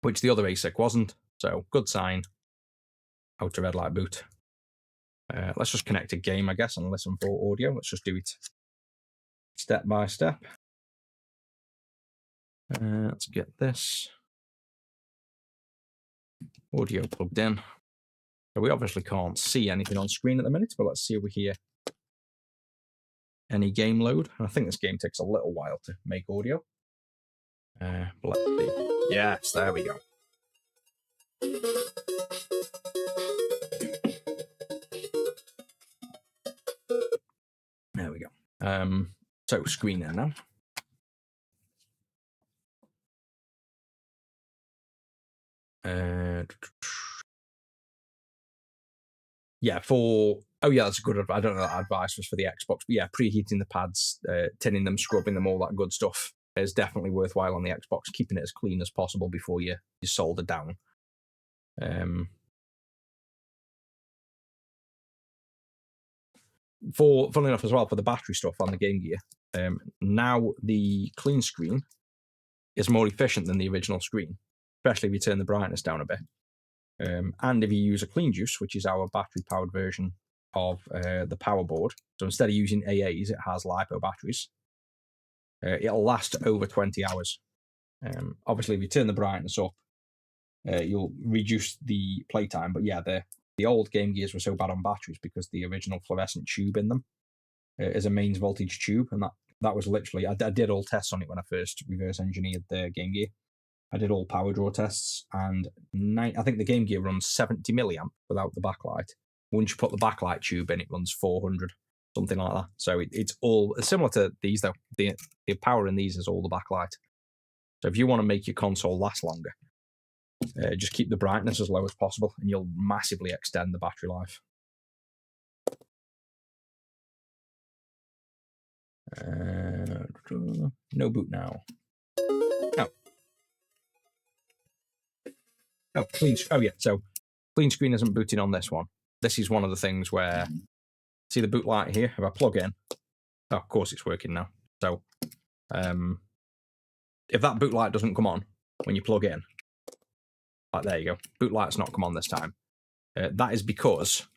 which the other ASIC wasn't. So good sign. Out of red light boot. Let's just connect a game, I guess, and listen for audio. Let's just do it step by step. Let's get this audio plugged in. So we obviously can't see anything on screen at the minute, but let's see if we hear any game load. And I think this game takes a little while to make audio. But let's see. Yes, there we go. There we go. So screen there now. Yeah, that's a good advice. I don't know what that advice was for the Xbox, but yeah, preheating the pads, tinning them, scrubbing them, all that good stuff is definitely worthwhile on the Xbox, keeping it as clean as possible before you solder down. Funnily enough as well, for the battery stuff on the Game Gear, now the clean screen is more efficient than the original screen, especially if you turn the brightness down a bit. And if you use a Clean Juice, which is our battery-powered version of the power board, so instead of using AAs, it has LiPo batteries. It'll last over 20 hours. Obviously, if you turn the brightness up, you'll reduce the playtime. But yeah, the old Game Gears were so bad on batteries because the original fluorescent tube in them is a mains voltage tube, and that was literally, I did all tests on it when I first reverse engineered the Game Gear. I did all power draw tests, and I think the Game Gear runs 70 milliamp without the backlight. Once you put the backlight tube in, it runs 400, something like that. So it's all similar to these, though. The power in these is all the backlight. So if you want to make your console last longer, just keep the brightness as low as possible, and you'll massively extend the battery life. No boot now. So clean screen isn't booting on this one. This is one of the things where, see the boot light here? If I plug in, of course it's working now. So if that boot light doesn't come on when you plug in, like there you go, boot light's not come on this time. That is because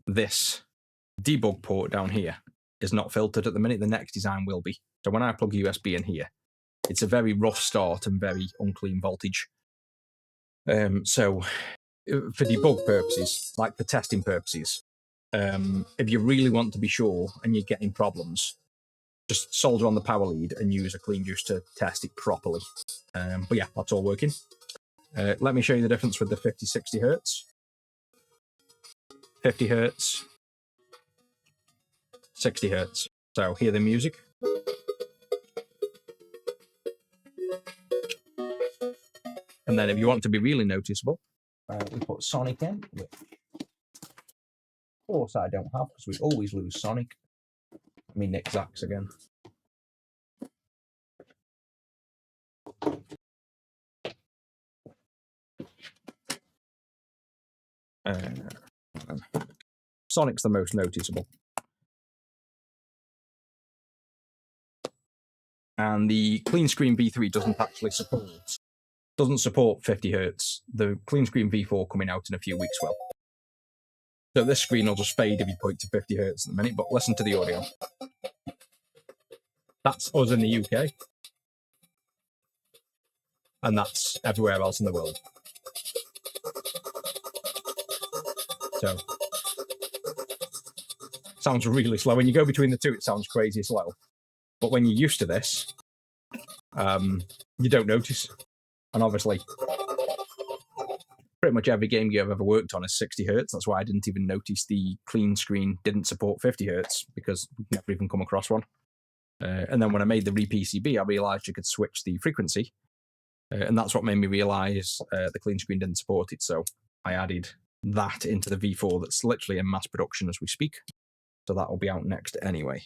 this debug port down here is not filtered at the minute. The next design will be. So when I plug USB in here, it's a very rough start and very unclean voltage. So for debug purposes, like for testing purposes, if you really want to be sure and you're getting problems, just solder on the power lead and use a Clean Juice to test it properly. But yeah, that's all working. Let me show you the difference with the 50-60 hertz. 50 hertz, 60 hertz. So hear the music. And then if you want to be really noticeable, we put Sonic in, which of course I don't have because we always lose Sonic. Let me nick Zach's again. Sonic's the most noticeable. And the Clean Screen V3 doesn't actually support 50 hertz. The Clean Screen V4 coming out in a few weeks will. So this screen will just fade if you put it to 50 hertz in a minute, but listen to the audio. That's us in the UK. And that's everywhere else in the world. So, sounds really slow. When you go between the two, it sounds crazy slow. But when you're used to this, you don't notice. And obviously, pretty much every Game Gear I've ever worked on is 60 hertz. That's why I didn't even notice the clean screen didn't support 50 hertz, because we've never even come across one. And then when I made the re-PCB, I realized you could switch the frequency. And that's what made me realize the clean screen didn't support it. So I added that into the V4 that's literally in mass production as we speak. So that will be out next anyway.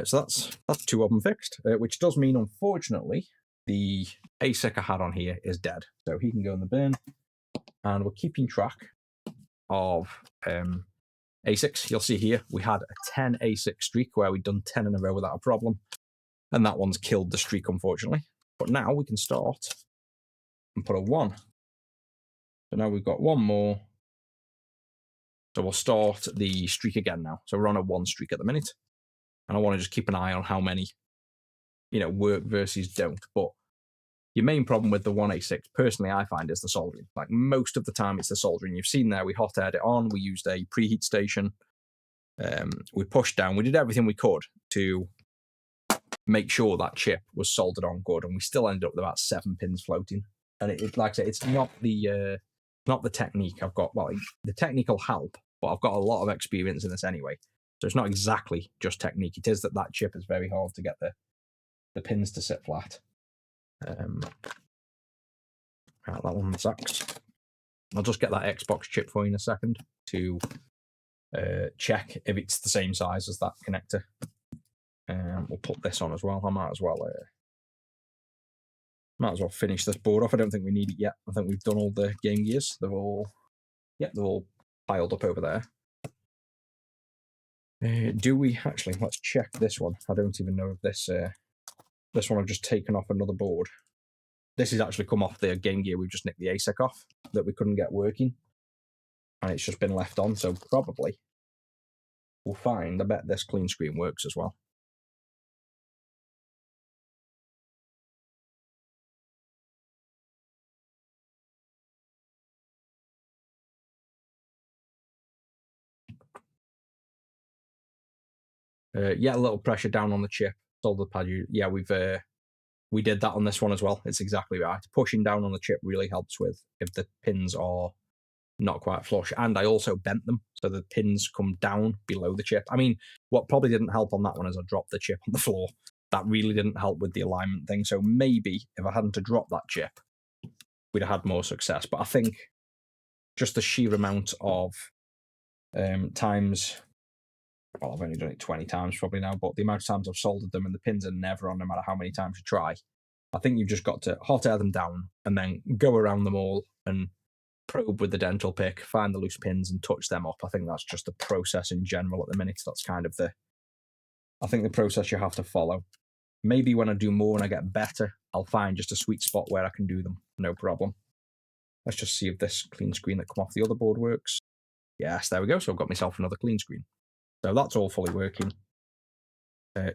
So that's two of them fixed, which does mean, unfortunately, the ASIC I had on here is dead. So he can go in the bin. And we're keeping track of ASICs. You'll see here, we had a 10 ASIC streak where we'd done 10 in a row without a problem. And that one's killed the streak, unfortunately. But now we can start and put a 1. So now we've got one more. So we'll start the streak again now. So we're on a 1 streak at the minute. And I want to just keep an eye on how many, work versus don't. But your main problem with the 1A6, personally, I find, is the soldering. Like, most of the time, it's the soldering. You've seen there, we hot aired it on. We used a preheat station. We pushed down. We did everything we could to make sure that chip was soldered on good. And we still ended up with about 7 pins floating. And it like I say, it's not the technique I've got. Well, the technique will help, but I've got a lot of experience in this anyway. So it's not exactly just technique. It is that chip is very hard to get the pins to sit flat. Right, that one's axed. I'll just get that Xbox chip for you in a second to check if it's the same size as that connector. We'll put this on as well. I might as well finish this board off. I don't think we need it yet. I think we've done all the Game Gears. They're all piled up over there. Do we actually? Let's check this one. I don't even know if this one I've just taken off another board. This has actually come off the Game Gear. We've just nicked the ASIC off that we couldn't get working, and it's just been left on. So probably we'll find. I bet this clean screen works as well. Yeah, a little pressure down on the chip. Solder pad. Yeah, we did that on this one as well. It's exactly right. Pushing down on the chip really helps with if the pins are not quite flush. And I also bent them so the pins come down below the chip. I mean, what probably didn't help on that one is I dropped the chip on the floor. That really didn't help with the alignment thing. So maybe if I hadn't to drop that chip, we'd have had more success. But I think just the sheer amount of times, well, I've only done it 20 times probably now, but the amount of times I've soldered them and the pins are never on no matter how many times you try. I think you've just got to hot air them down and then go around them all and probe with the dental pick, find the loose pins and touch them up. I think that's just the process in general at the minute. That's kind of the process you have to follow. Maybe when I do more and I get better, I'll find just a sweet spot where I can do them, no problem. Let's just see if this clean screen that come off the other board works. Yes, there we go. So I've got myself another clean screen. So that's all fully working.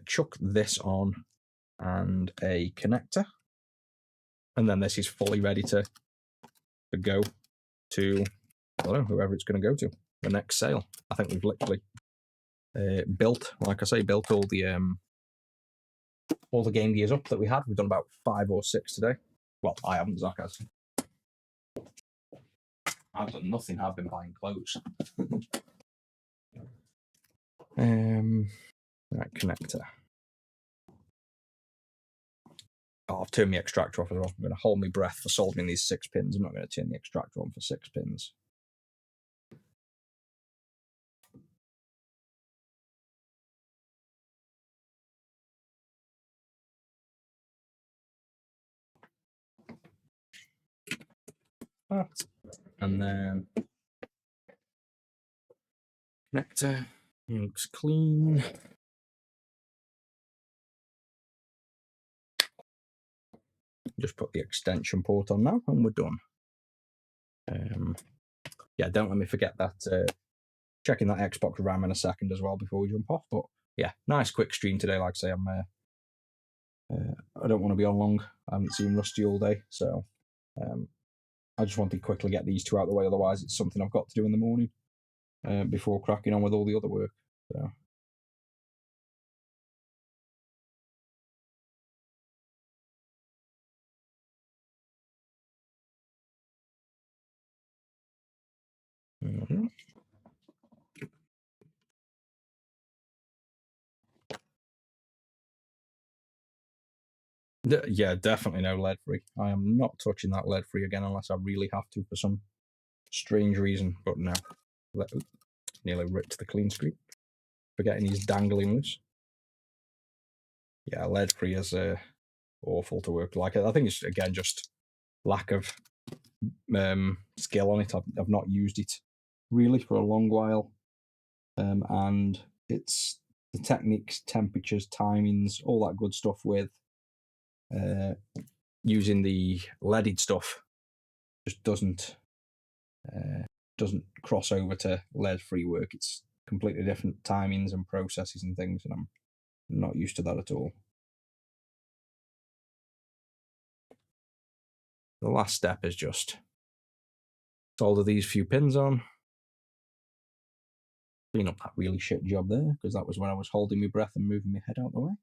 Chuck this on and a connector. And then this is fully ready to go to, I don't know, whoever it's going to go to, the next sale. I think we've literally built all the Game Gears up that we had. We've done about 5 or 6 today. Well, I haven't, Zach has. I've done nothing. I've been buying clothes. Right, connector. Oh, I've turned the extractor off as well. I'm going to hold my breath for soldering these 6 pins. I'm not going to turn the extractor on for 6 pins. And then connector looks clean. Just put the extension port on now and we're done. Yeah, don't let me forget that. Checking that Xbox RAM in a second as well before we jump off. But yeah, nice quick stream today. Like I say, I don't want to be on long. I haven't seen Rusty all day, so I just want to quickly get these 2 out of the way. Otherwise, it's something I've got to do in the morning before cracking on with all the other work. So. Mm-hmm. Yeah, definitely no lead free. I am not touching that lead free again unless I really have to for some strange reason. But no, nearly ripped the clean screen. Forgetting he's dangling loose. Yeah, lead free is awful to work like. I think it's again just lack of skill on it. I've not used it really for a long while, and it's the techniques, temperatures, timings, all that good stuff with using the leaded stuff just doesn't cross over to lead free work. It's completely different timings and processes and things, and I'm not used to that at all. The last step is just solder these few pins on, clean up that really shit job there, because that was when I was holding my breath and moving my head out the way.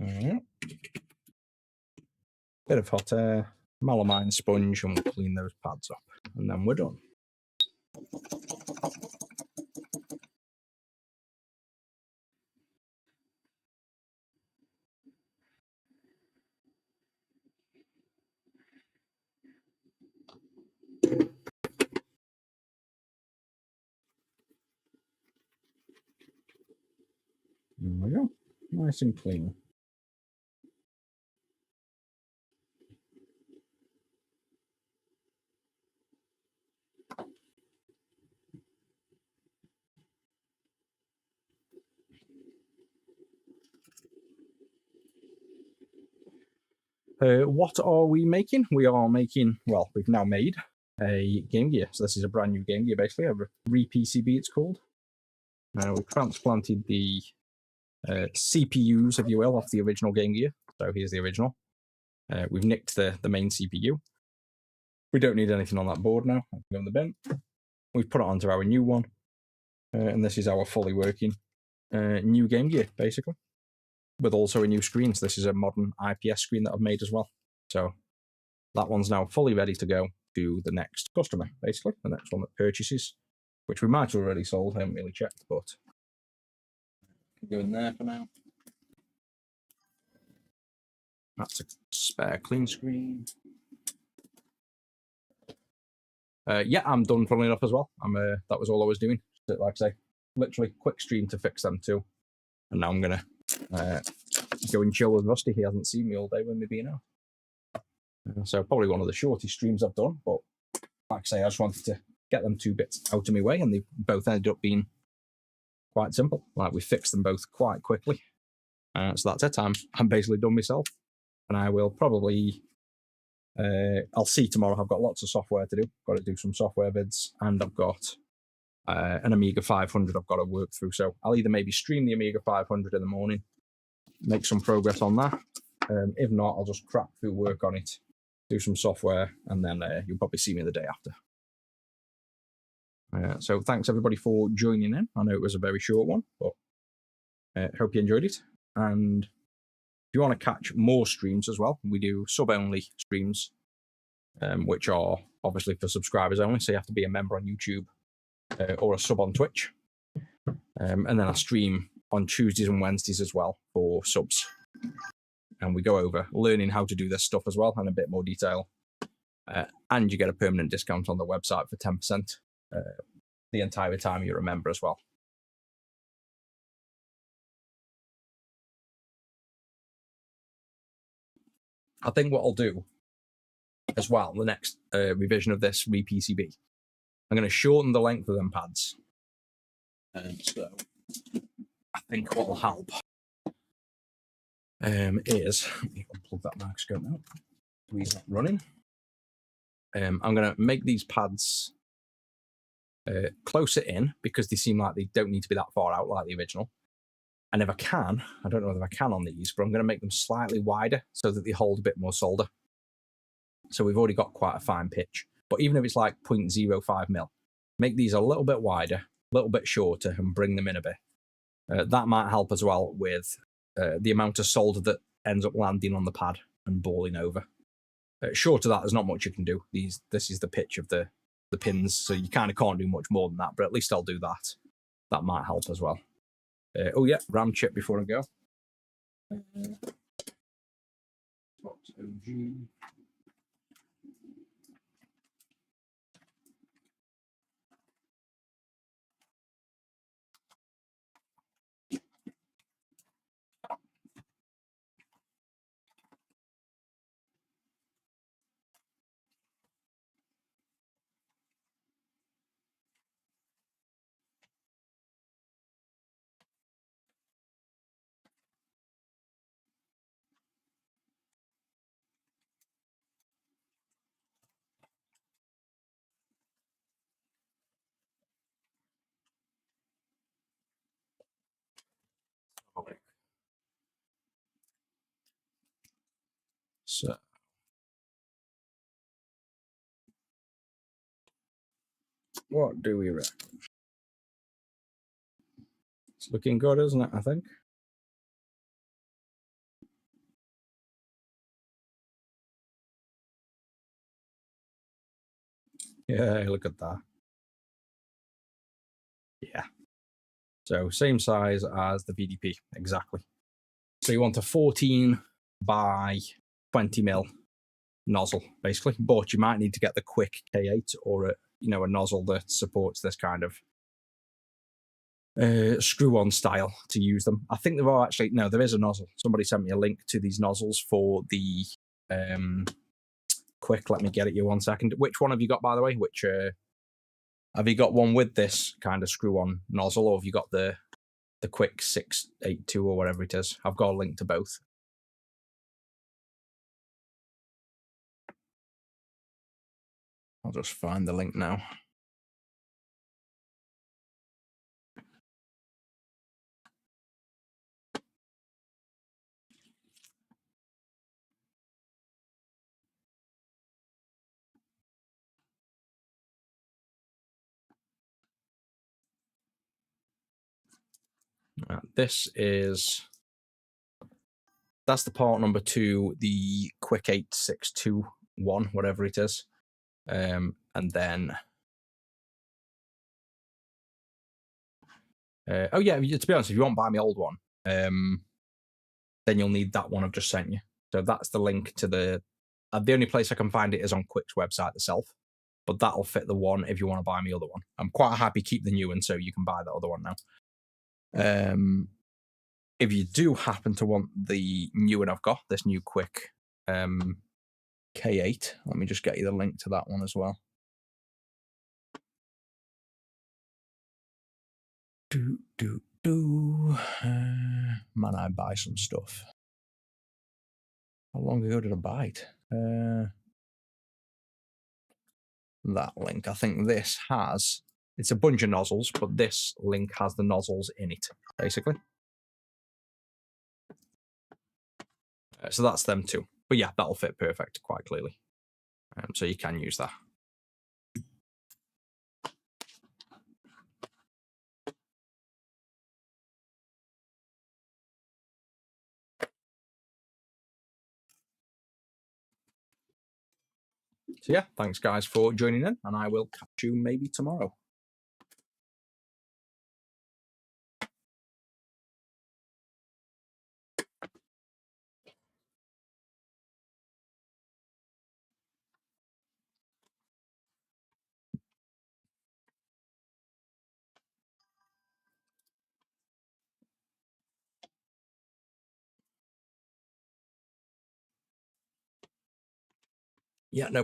Yeah. Bit of hot air, melamine sponge, and we'll clean those pads up, and then we're done. There we go, nice and clean. What are we making? We are making, well, we've now made a Game Gear. So this is a brand new Game Gear, basically, a re-PCB it's called. We've transplanted the CPUs, if you will, off the original Game Gear. So here's the original. We've nicked the main CPU. We don't need anything on that board now. I can go in the bin. We've put it onto our new one. And this is our fully working new Game Gear, basically. With also a new screen. So this is a modern IPS screen that I've made as well. So that one's now fully ready to go to the next customer, basically. The next one that purchases, which we might have already sold. I haven't really checked, but go in there for now. That's a spare clean screen. Yeah, I'm done, funnily enough, as well. That was all I was doing. Like I say, literally quick stream to fix them too. And now I'm going to go and chill with Rusty. He hasn't seen me all day when we've been out. So probably one of the shortest streams I've done. But like I say, I just wanted to get them two bits out of my way. And they both ended up being quite simple. Like, we fixed them both quite quickly. So that's it. I'm basically done myself. And I will probably... I'll see tomorrow. I've got lots of software to do. Got to do some software vids. And I've got... an Amiga 500 I've got to work through. So I'll either maybe stream the Amiga 500 in the morning, make some progress on that. If not, I'll just crack through work on it, do some software, and then you'll probably see me the day after. So thanks everybody for joining in. I know it was a very short one, but hope you enjoyed it. And if you want to catch more streams as well, we do sub-only streams, which are obviously for subscribers only, so you have to be a member on YouTube or a sub on Twitch. And then I stream on Tuesdays and Wednesdays as well for subs. And we go over learning how to do this stuff as well in a bit more detail. And you get a permanent discount on the website for 10% the entire time you're a member as well. I think what I'll do as well, the next revision of this re-PCB, I'm going to shorten the length of them pads. So I think what will help is, let me unplug that microscope now, squeeze that running. I'm going to make these pads closer in because they seem like they don't need to be that far out like the original. And if I can, I don't know if I can on these, but I'm going to make them slightly wider so that they hold a bit more solder. So we've already got quite a fine pitch. But even if it's like 0.05 mil, make these a little bit wider, a little bit shorter, and bring them in a bit. That might help as well with the amount of solder that ends up landing on the pad and balling over. Short of that, there's not much you can do. This is the pitch of the pins, so you kind of can't do much more than that, but at least I'll do that. That might help as well. Oh yeah, RAM chip before I go. Xbox OG. So what do we reckon? It's looking good, isn't it? I think. Yeah, look at that. Yeah. So same size as the VDP, exactly. So you want a 14 by 20 mil nozzle, basically. But you might need to get the quick K8 or a nozzle that supports this kind of screw-on style to use them. I think there are actually there is a nozzle. Somebody sent me a link to these nozzles for the quick. Let me get it you 1 second. Which one have you got, by the way? Which have you got one with this kind of screw-on nozzle, or have you got the quick 682 or whatever it is? I've got a link to both. I'll just find the link now. That's the part number to the Quick 8621, whatever it is. And then, oh yeah, to be honest, if you want to buy my old one, then you'll need that one I've just sent you. So that's the link to the only place I can find it is on Quick's website itself, but that'll fit the one if you want to buy my other one. I'm quite happy keep the new one so you can buy the other one now. If you do happen to want the new one I've got, this new Quick K8, let me just get you the link to that one as well. Man, I buy some stuff. How long ago did I buy it? That link. I think this has, it's a bunch of nozzles, but this link has the nozzles in it, basically. So that's them too. But yeah, that'll fit perfect quite clearly. So you can use that. So yeah, thanks guys for joining in, and I will catch you maybe tomorrow. Yeah, no